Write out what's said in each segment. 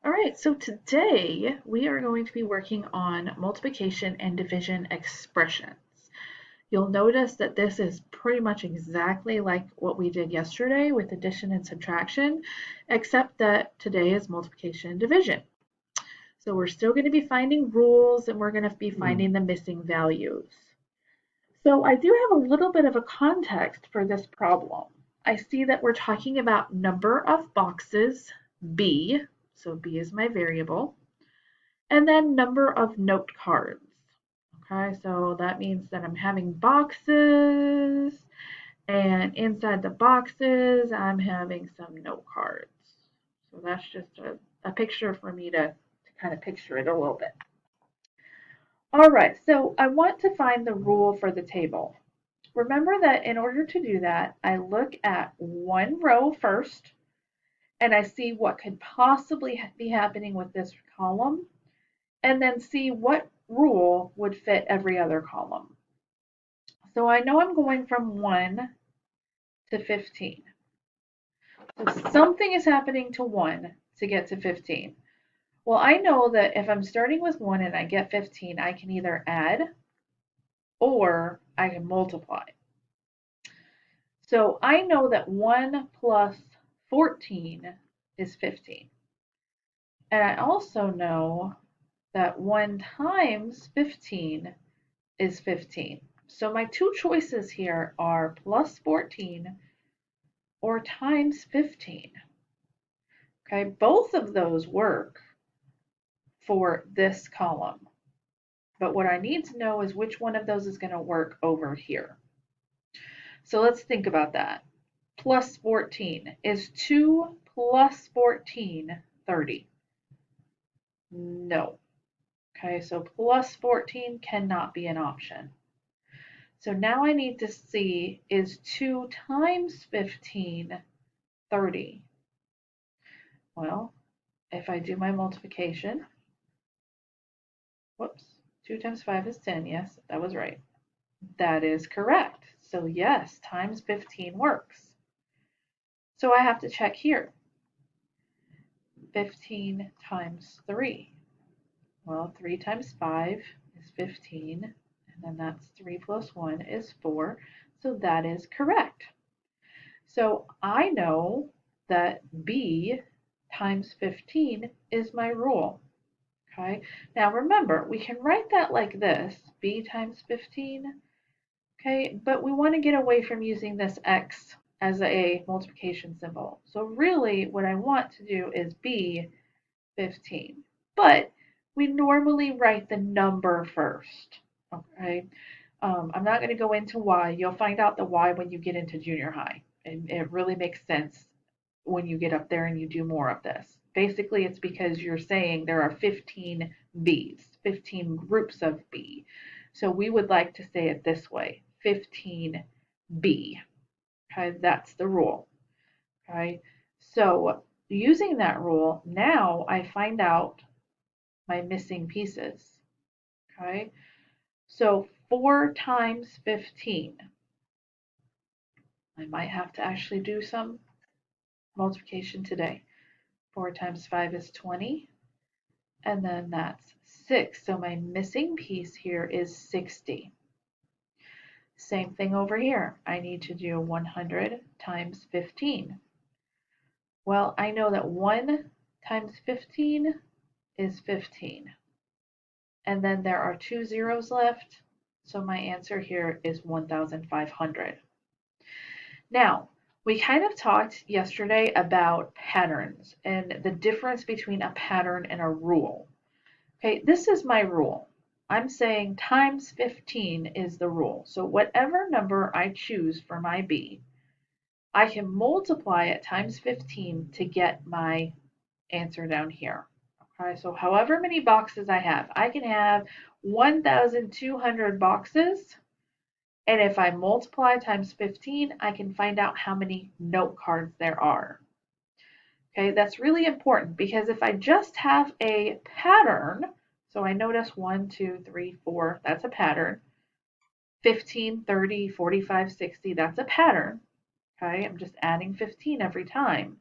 All right, so today we are going to be working on multiplication and division expressions. You'll notice that this is pretty much exactly like what we did yesterday with addition and subtraction, except that today is multiplication and division. So we're still going to be finding rules and we're going to be finding the missing values. So I do have a little bit of a context for this problem. I see that we're talking about number of boxes, B, so B is my variable, and then number of note cards. Okay, so that means that I'm having boxes, and inside the boxes, I'm having some note cards. So that's just a picture for me to kind of picture it a little bit. All right, so I want to find the rule for the table. Remember that in order to do that, I look at one row first, and I see what could possibly be happening with this column, and then see what rule would fit every other column. So I know I'm going from 1 to 15. So something is happening to 1 to get to 15. Well, I know that if I'm starting with 1 and I get 15, I can either add or I can multiply. So I know that 1 plus 14 is 15. And I also know that 1 times 15 is 15. So my two choices here are plus 14 or times 15. Okay, both of those work for this column. But what I need to know is which one of those is going to work over here. So let's think about that. Plus 14. Is 2 plus 14 30? No. Okay, so plus 14 cannot be an option. So now I need to see, is 2 times 15 30? Well, if I do my multiplication, whoops, 2 times 5 is 10. Yes, that was right. That is correct. So yes, times 15 works. So I have to check here. 15 times 3. Well, 3 times 5 is 15, and then that's 3 plus 1 is 4. So that is correct. So I know that B times 15 is my rule. Okay, now remember, we can write that like this, B times 15, okay, but we want to get away from using this X as a multiplication symbol. So really what I want to do is B 15, but we normally write the number first, okay? I'm not going to go into why. You'll find out the why when you get into junior high. And it really makes sense when you get up there and you do more of this. Basically, it's because you're saying there are 15 Bs, 15 groups of B. So we would like to say it this way, 15B. Okay, that's the rule. Okay, so using that rule, now I find out my missing pieces. Okay, so 4 times 15. I might have to actually do some multiplication today. 4 times 5 is 20, and then that's 6. So my missing piece here is 60. Same thing over here. I need to do 100 times 15. Well, I know that 1 times 15 is 15. And then there are 2 zeros left, so my answer here is 1,500. Now, we kind of talked yesterday about patterns and the difference between a pattern and a rule. Okay, this is my rule. I'm saying times 15 is the rule. So whatever number I choose for my B, I can multiply it times 15 to get my answer down here. Okay, so however many boxes I can have 1,200 boxes. And if I multiply times 15, I can find out how many note cards there are. Okay, that's really important because if I just have a pattern, so I notice 1, 2, 3, 4, that's a pattern. 15, 30, 45, 60, that's a pattern. Okay, I'm just adding 15 every time.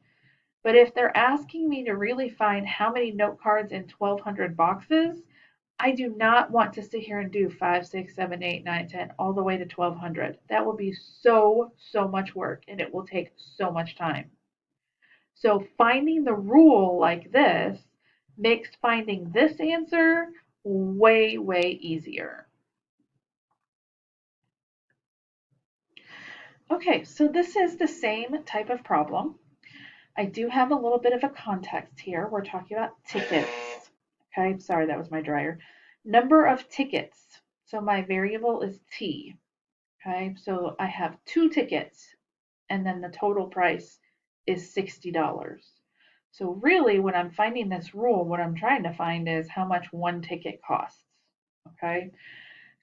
But if they're asking me to really find how many note cards in 1,200 boxes, I do not want to sit here and do 5, 6, 7, 8, 9, 10, all the way to 1,200. That will be so much work and it will take so much time. So finding the rule like this makes finding this answer way easier. Okay, so this is the same type of problem. I do have a little bit of a context here. We're talking about tickets. Okay, sorry, that was my dryer. Number of tickets. So my variable is T. Okay, so I have 2 tickets and then the total price is $60. So really when I'm finding this rule, what I'm trying to find is how much 1 ticket costs. Okay,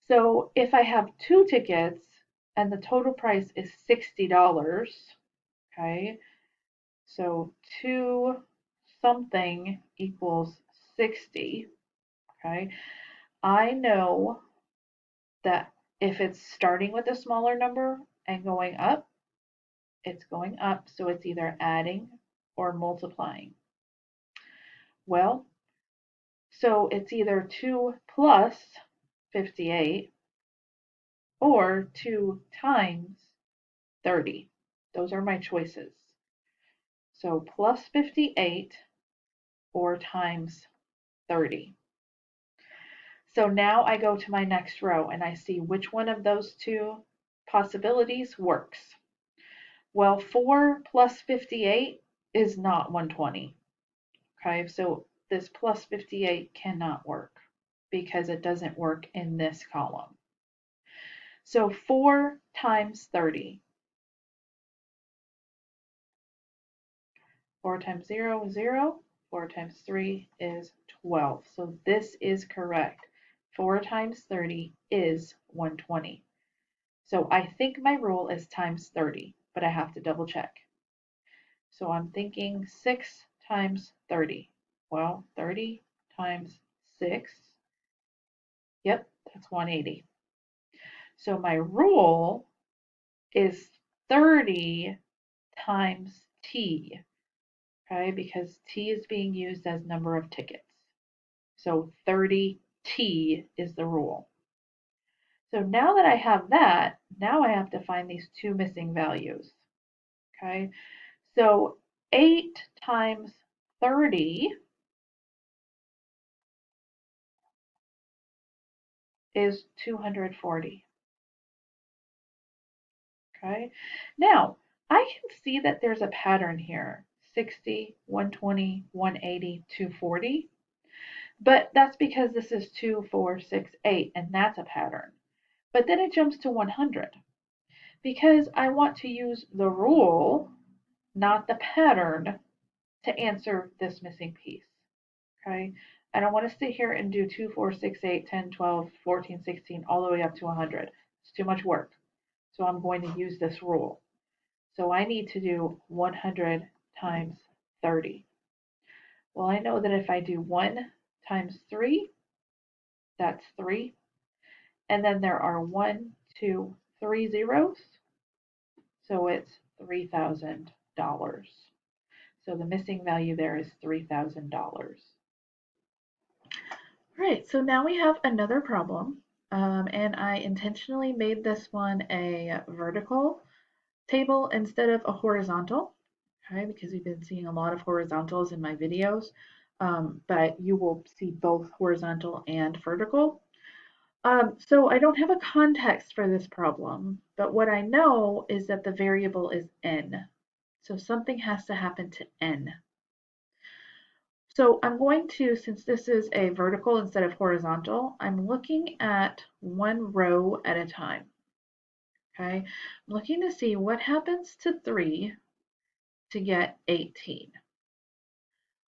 so if I have 2 tickets and the total price is $60, okay, so 2 something equals 60, okay, I know that if it's starting with a smaller number and going up, it's going up, so it's either adding or multiplying. Well, so it's either 2 plus 58 or 2 times 30. Those are my choices. So plus 58 or times 30. So now I go to my next row and I see which one of those 2 possibilities works. Well, 4 plus 58 is not 120. Okay, so this plus 58 cannot work because it doesn't work in this column. So 4 times 30. 4 times 0 is 0. 4 times 3 is 12. So this is correct. 4 times 30 is 120. So I think my rule is times 30, but I have to double check. So I'm thinking 6 times 30. Well, 30 times 6, yep, that's 180. So my rule is 30 times T, okay, because T is being used as number of tickets. So 30T is the rule. So now that I have that, now I have to find these 2 missing values, okay? So 8 times 30 is 240. Okay, now I can see that there's a pattern here, 60, 120, 180, 240, but that's because this is 2, 4, 6, 8, and that's a pattern. But then it jumps to 100 because I want to use the rule, not the pattern, to answer this missing piece. Okay, I don't want to sit here and do 2, 4, 6, 8, 10, 12, 14, 16, all the way up to 100. It's too much work. So I'm going to use this rule. So I need to do 100 times 30. Well, I know that if I do 1 times 3, that's 3. And then there are 1, 2, 3 zeros. So it's $3,000. So the missing value there is $3,000. All right, so now we have another problem. And I intentionally made this one a vertical table instead of a horizontal, okay, because we've been seeing a lot of horizontals in my videos, but you will see both horizontal and vertical. So I don't have a context for this problem, but what I know is that the variable is n. So something has to happen to n. So I'm going to, since this is a vertical instead of horizontal, I'm looking at one row at a time. Okay, I'm looking to see what happens to 3 to get 18.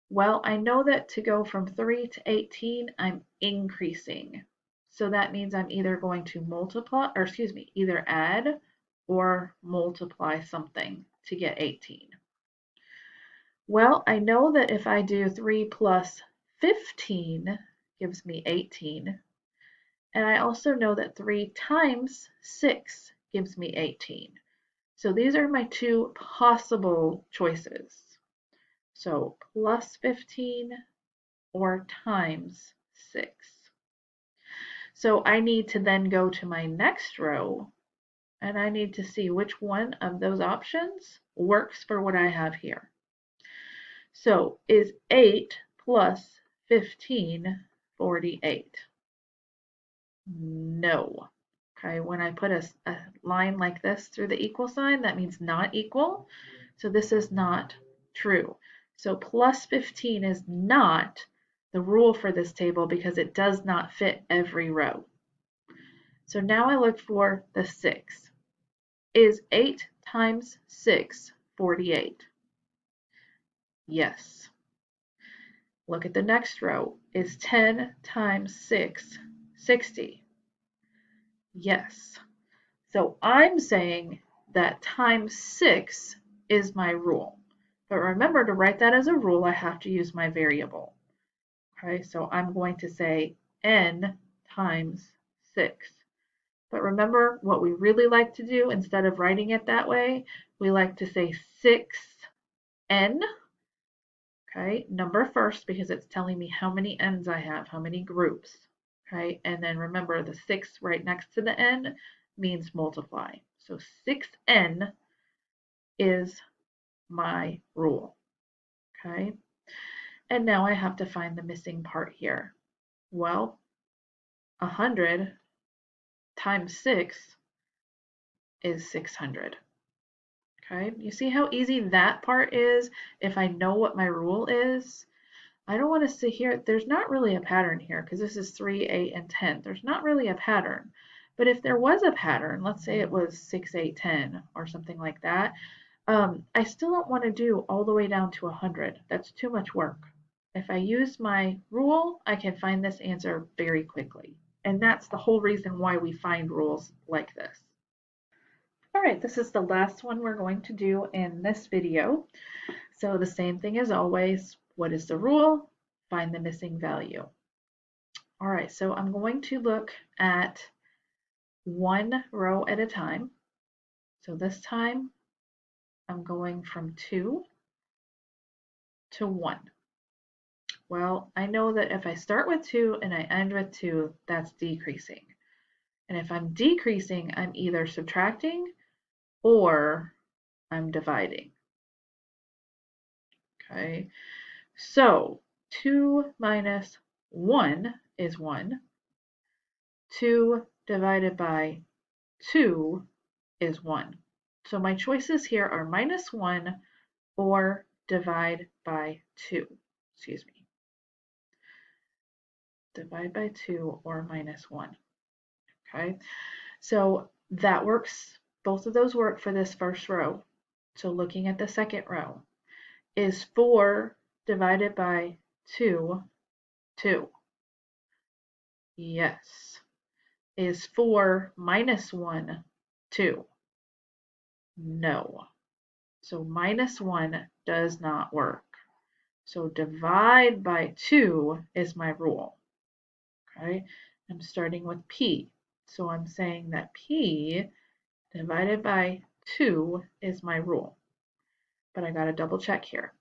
Well, I know that to go from 3 to 18, I'm increasing. So that means I'm either going to multiply, or excuse me, either add or multiply something to get 18. Well, I know that if I do 3 plus 15 gives me 18. And I also know that 3 times 6 gives me 18. So these are my 2 possible choices. So plus 15 or times 6. So I need to then go to my next row and I need to see which one of those options works for what I have here. So is 8 plus 15 48? No. Okay, when I put a line like this through the equal sign, that means not equal. So this is not true. So plus 15 is not the rule for this table because it does not fit every row. So now I look for the 6. Is 8 times 6 48? Yes. Look at the next row. Is 10 times 6 60? Yes. So I'm saying that times 6 is my rule. But remember, to write that as a rule, I have to use my variable. Okay, so I'm going to say n times 6. But remember, what we really like to do, instead of writing it that way, we like to say 6n, okay, number first, because it's telling me how many n's I have, how many groups, okay, and then remember the 6 right next to the n means multiply. So 6n is my rule, okay? And now I have to find the missing part here. Well, 100 times 6 is 600. Okay, you see how easy that part is if I know what my rule is? I don't want to sit here. There's not really a pattern here because this is 3, 8, and 10. There's not really a pattern. But if there was a pattern, let's say it was 6, 8, 10 or something like that, I still don't want to do all the way down to 100. That's too much work. If I use my rule, I can find this answer very quickly. And that's the whole reason why we find rules like this. All right, this is the last one we're going to do in this video. So the same thing as always, what is the rule? Find the missing value. All right, so I'm going to look at one row at a time. So this time I'm going from 2 to 1. Well, I know that if I start with 2 and I end with 2, that's decreasing. And if I'm decreasing, I'm either subtracting or I'm dividing. Okay, so 2 minus 1 is 1. 2 divided by 2 is 1. So my choices here are minus 1 or divide by 2. Excuse me. Divide by 2 or minus 1. Okay, so that works. Both of those work for this first row. So looking at the second row, is 4 divided by 2, 2? Yes. Is 4 minus 1, 2? No. So minus 1 does not work. So divide by 2 is my rule. Okay, I'm starting with P. So I'm saying that P divided by 2 is my rule. But I got to double check here.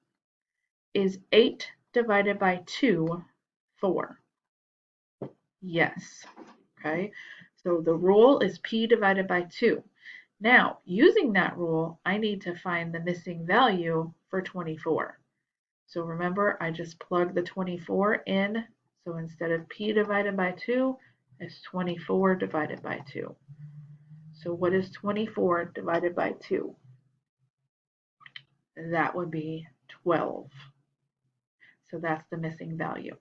Is 8 divided by 2 4? Yes. Okay, so the rule is P divided by 2. Now, using that rule, I need to find the missing value for 24. So remember, I just plug the 24 in. So instead of P divided by 2, it's 24 divided by 2. So what is 24 divided by 2? That would be 12. So that's the missing value.